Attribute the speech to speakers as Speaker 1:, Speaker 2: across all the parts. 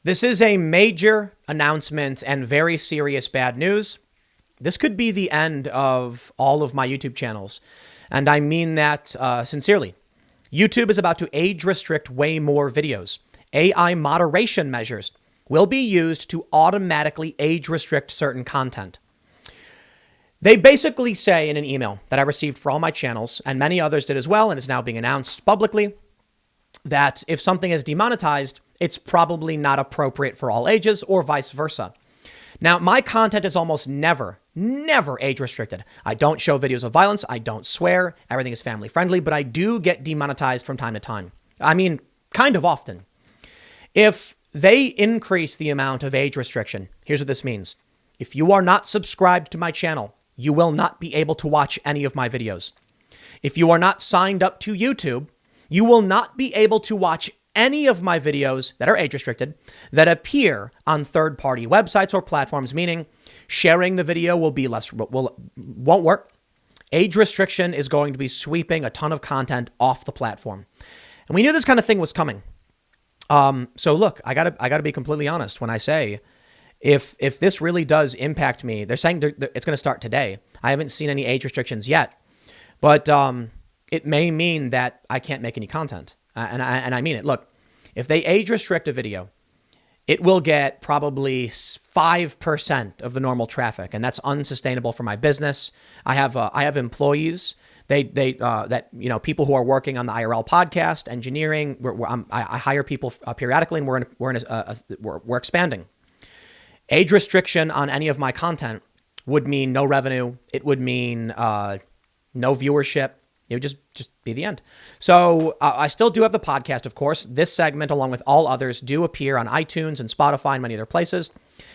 Speaker 1: This is a major announcement and very serious bad news. This could be the end of all of my YouTube channels. And I mean that sincerely. YouTube is about to age restrict way more videos. AI moderation measures will be used to automatically age restrict certain content. They basically say in an email that I received for all my channels, and many others did as well, and is now being announced publicly, that if something is demonetized, it's probably not appropriate for all ages or vice versa. Now, my content is almost never age restricted. I don't show videos of violence. I don't swear. Everything is family friendly, but I do get demonetized from time to time. I mean, kind of often. If they increase the amount of age restriction, here's what this means. If you are not subscribed to my channel, you will not be able to watch any of my videos. If you are not signed up to YouTube, you will not be able to watch any of my videos that are age restricted that appear on third-party websites or platforms, meaning sharing the video won't work. Age restriction is going to be sweeping a ton of content off the platform. And we knew this kind of thing was coming. So look, I gotta be completely honest when I say, if this really does impact me, they're saying it's going to start today. I haven't seen any age restrictions yet, but it may mean that I can't make any content. And I mean it. Look, if they age restrict a video, it will get probably 5% of the normal traffic, and that's unsustainable for my business. I have employees. People who are working on the IRL podcast, engineering. I hire people periodically, and we're expanding. Age restriction on any of my content would mean no revenue. It would mean no viewership. It would just be the end. So I still do have the podcast, of course. This segment, along with all others, do appear on iTunes and Spotify and many other places.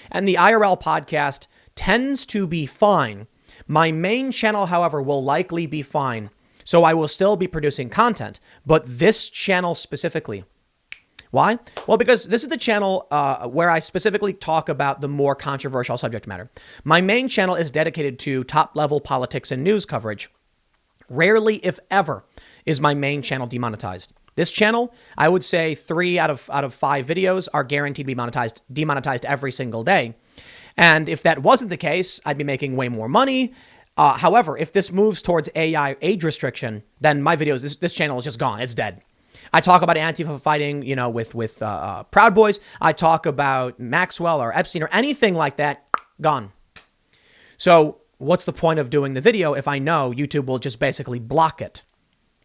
Speaker 1: And the IRL podcast tends to be fine. My main channel, however, will likely be fine. So I will still be producing content, but this channel specifically. Why? Well, because this is the channel where I specifically talk about the more controversial subject matter. My main channel is dedicated to top-level politics and news coverage. Rarely, if ever, is my main channel demonetized. This channel, I would say 3 out of 5 videos are guaranteed to be demonetized every single day. And if that wasn't the case, I'd be making way more money. However, if this moves towards AI age restriction, then my videos, this channel is just gone. It's dead. I talk about Antifa fighting, with Proud Boys. I talk about Maxwell or Epstein or anything like that. Gone. So what's the point of doing the video if I know YouTube will just basically block it?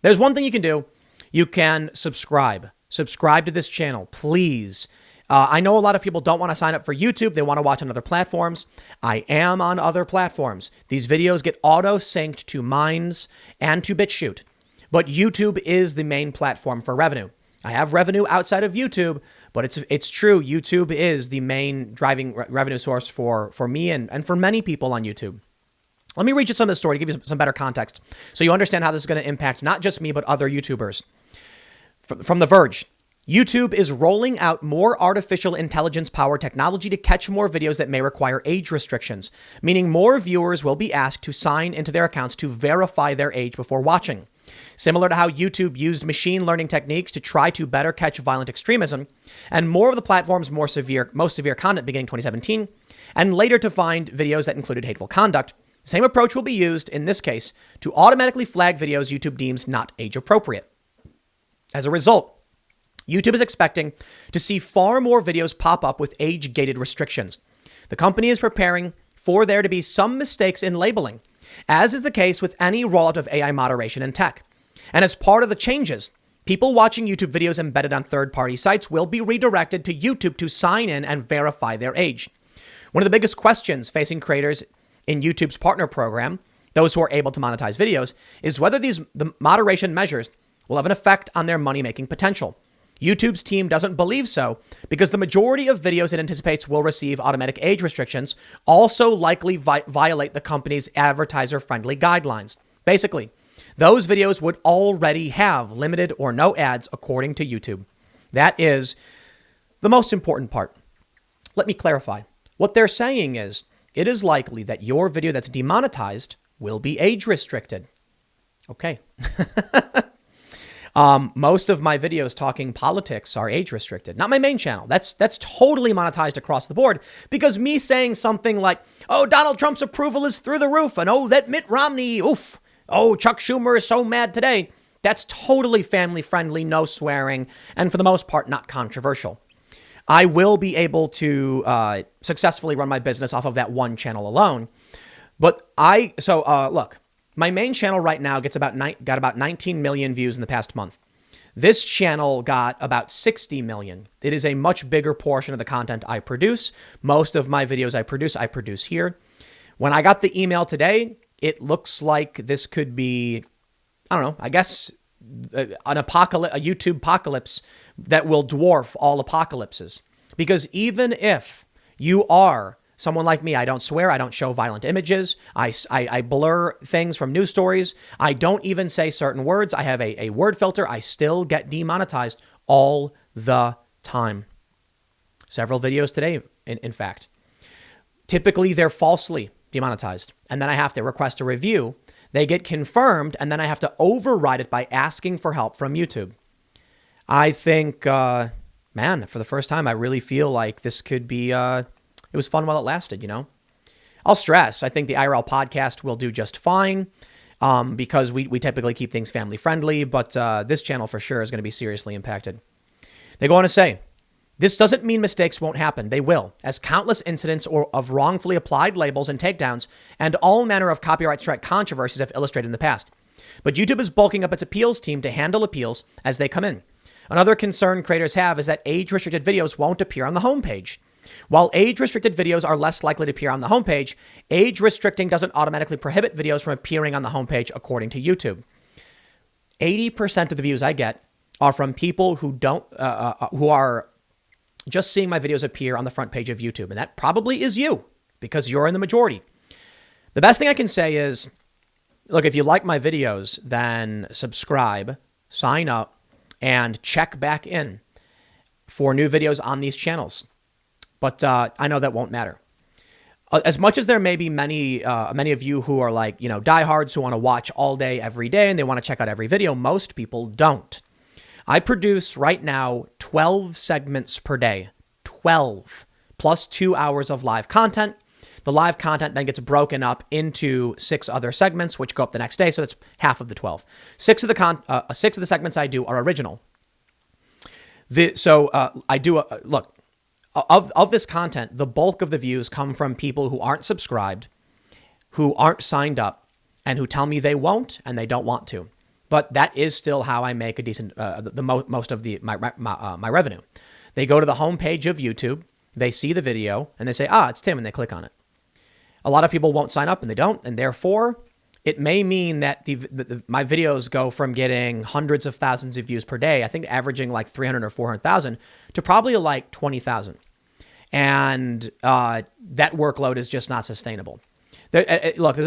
Speaker 1: There's one thing you can do. You can subscribe. Subscribe to this channel, please. I know a lot of people don't want to sign up for YouTube. They want to watch on other platforms. I am on other platforms. These videos get auto-synced to Minds and to BitChute. But YouTube is the main platform for revenue. I have revenue outside of YouTube, but it's true. YouTube is the main driving revenue source for me and for many people on YouTube. Let me read you some of the story to give you some better context so you understand how this is going to impact not just me, but other YouTubers. From The Verge, YouTube is rolling out more artificial intelligence-powered technology to catch more videos that may require age restrictions, meaning more viewers will be asked to sign into their accounts to verify their age before watching. Similar to how YouTube used machine learning techniques to try to better catch violent extremism, and more of the platform's most severe content beginning 2017, and later to find videos that included hateful conduct, the same approach will be used in this case to automatically flag videos YouTube deems not age appropriate. As a result, YouTube is expecting to see far more videos pop up with age-gated restrictions. The company is preparing for there to be some mistakes in labeling, as is the case with any rollout of AI moderation in tech. And as part of the changes, people watching YouTube videos embedded on third-party sites will be redirected to YouTube to sign in and verify their age. One of the biggest questions facing creators in YouTube's partner program, those who are able to monetize videos, is whether the moderation measures will have an effect on their money-making potential. YouTube's team doesn't believe so because the majority of videos it anticipates will receive automatic age restrictions also likely violate the company's advertiser-friendly guidelines. Basically, those videos would already have limited or no ads according to YouTube. That is the most important part. Let me clarify. What they're saying is it is likely that your video that's demonetized will be age restricted. Okay. Most of my videos talking politics are age restricted. Not my main channel. That's totally monetized across the board, because me saying something like, oh, Donald Trump's approval is through the roof, and oh, that Mitt Romney, oof, oh, Chuck Schumer is so mad today. That's totally family friendly, no swearing, and for the most part, not controversial. I will be able to successfully run my business off of that one channel alone. But look, my main channel right now got about 19 million views in the past month. This channel got about 60 million. It is a much bigger portion of the content I produce. Most of my videos I produce here. When I got the email today, it looks like this could be, I don't know, I guess a YouTube apocalypse that will dwarf all apocalypses. Because even if you are someone like me, I don't swear, I don't show violent images, I blur things from news stories, I don't even say certain words, I have a word filter, I still get demonetized all the time. Several videos today, in fact. Typically, they're falsely demonetized. And then I have to request a review. They get confirmed, and then I have to override it by asking for help from YouTube. I think, man, for the first time, I really feel like this could be, it was fun while it lasted, you know? I'll stress, I think the IRL podcast will do just fine, because we typically keep things family friendly, but this channel for sure is going to be seriously impacted. They go on to say, this doesn't mean mistakes won't happen. They will, as countless incidents of wrongfully applied labels and takedowns and all manner of copyright strike controversies have illustrated in the past. But YouTube is bulking up its appeals team to handle appeals as they come in. Another concern creators have is that age-restricted videos won't appear on the homepage. While age-restricted videos are less likely to appear on the homepage, age-restricting doesn't automatically prohibit videos from appearing on the homepage, according to YouTube. 80% of the views I get are from people who are just seeing my videos appear on the front page of YouTube. And that probably is you, because you're in the majority. The best thing I can say is, look, if you like my videos, then subscribe, sign up, and check back in for new videos on these channels. But I know that won't matter. As much as there may be many of you who are like, diehards who want to watch all day, every day, and they want to check out every video, most people don't. I produce right now 12 segments per day, 12, plus 2 hours of live content. The live content then gets broken up into 6 other segments, which go up the next day. So that's half of the 12. 6 of the segments I do are original. I do look of this content. The bulk of the views come from people who aren't subscribed, who aren't signed up, and who tell me they won't and they don't want to. But that is still how I make a decent, most of my revenue. They go to the homepage of YouTube, they see the video, and they say, it's Tim, and they click on it. A lot of people won't sign up, and they don't, and therefore, it may mean that my videos go from getting hundreds of thousands of views per day, I think averaging like 300 or 400,000, to probably like 20,000. And that workload is just not sustainable. Look, there's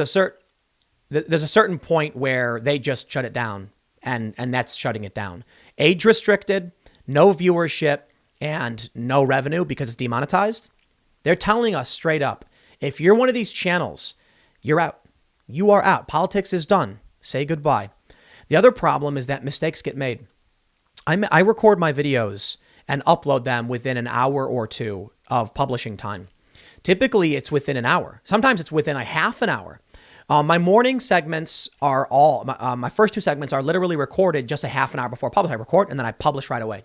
Speaker 1: a certain point where they just shut it down, and that's shutting it down. Age restricted, no viewership, and no revenue because it's demonetized. They're telling us straight up, if you're one of these channels, you're out. You are out. Politics is done. Say goodbye. The other problem is that mistakes get made. I record my videos and upload them within an hour or two of publishing time. Typically, it's within an hour. Sometimes it's within a half an hour. My morning segments are my first 2 segments are literally recorded just a half an hour before publish. I record and then I publish right away.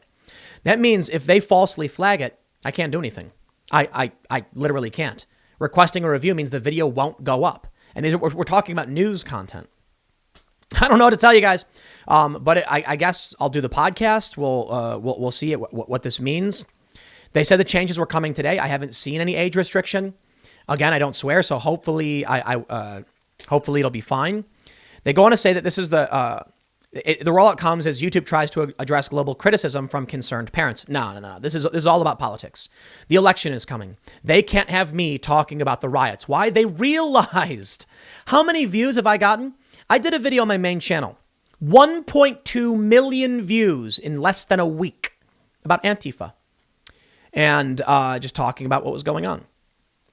Speaker 1: That means if they falsely flag it, I can't do anything. I literally can't. Requesting a review means the video won't go up. And we're talking about news content. I don't know what to tell you guys, but I guess I'll do the podcast. We'll see what this means. They said the changes were coming today. I haven't seen any age restriction. Again, I don't swear, so hopefully hopefully it'll be fine. They go on to say that this is the rollout comes as YouTube tries to address global criticism from concerned parents. No. This is all about politics. The election is coming. They can't have me talking about the riots. Why? They realized. How many views have I gotten? I did a video on my main channel. 1.2 million views in less than a week about Antifa. And just talking about what was going on.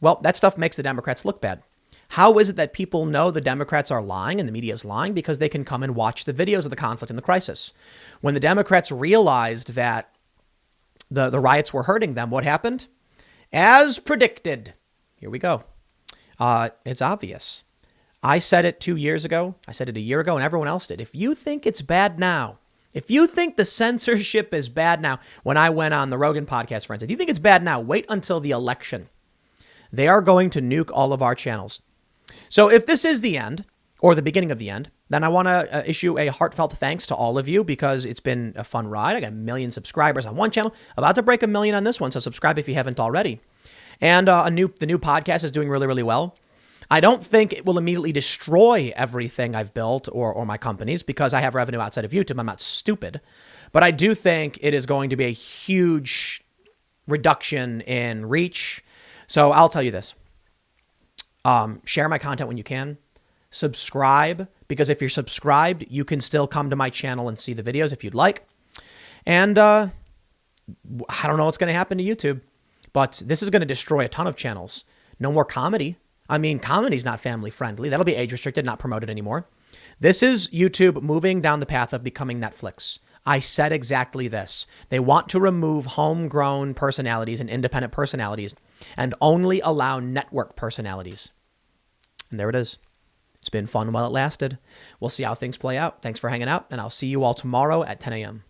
Speaker 1: Well, that stuff makes the Democrats look bad. How is it that people know the Democrats are lying and the media is lying? Because they can come and watch the videos of the conflict and the crisis. When the Democrats realized that the riots were hurting them, what happened? As predicted. Here we go. It's obvious. I said it 2 years ago. I said it a year ago, and everyone else did. If you think it's bad now, if you think the censorship is bad now, when I went on the Rogan podcast, for instance, if you think it's bad now, wait until the election. They are going to nuke all of our channels. So if this is the end, or the beginning of the end, then I want to issue a heartfelt thanks to all of you, because it's been a fun ride. I got 1 million subscribers on one channel, about to break 1 million on this one. So subscribe if you haven't already. And the new podcast is doing really, really well. I don't think it will immediately destroy everything I've built or my companies, because I have revenue outside of YouTube. I'm not stupid. But I do think it is going to be a huge reduction in reach. So I'll tell you this. Share my content when you can. Subscribe, because if you're subscribed, you can still come to my channel and see the videos if you'd like. And I don't know what's going to happen to YouTube, but this is going to destroy a ton of channels. No more comedy. I mean, comedy's not family friendly. That'll be age restricted, not promoted anymore. This is YouTube moving down the path of becoming Netflix. I said exactly this. They want to remove homegrown personalities and independent personalities and only allow network personalities. And there it is. It's been fun while it lasted. We'll see how things play out. Thanks for hanging out, and I'll see you all tomorrow at 10 a.m.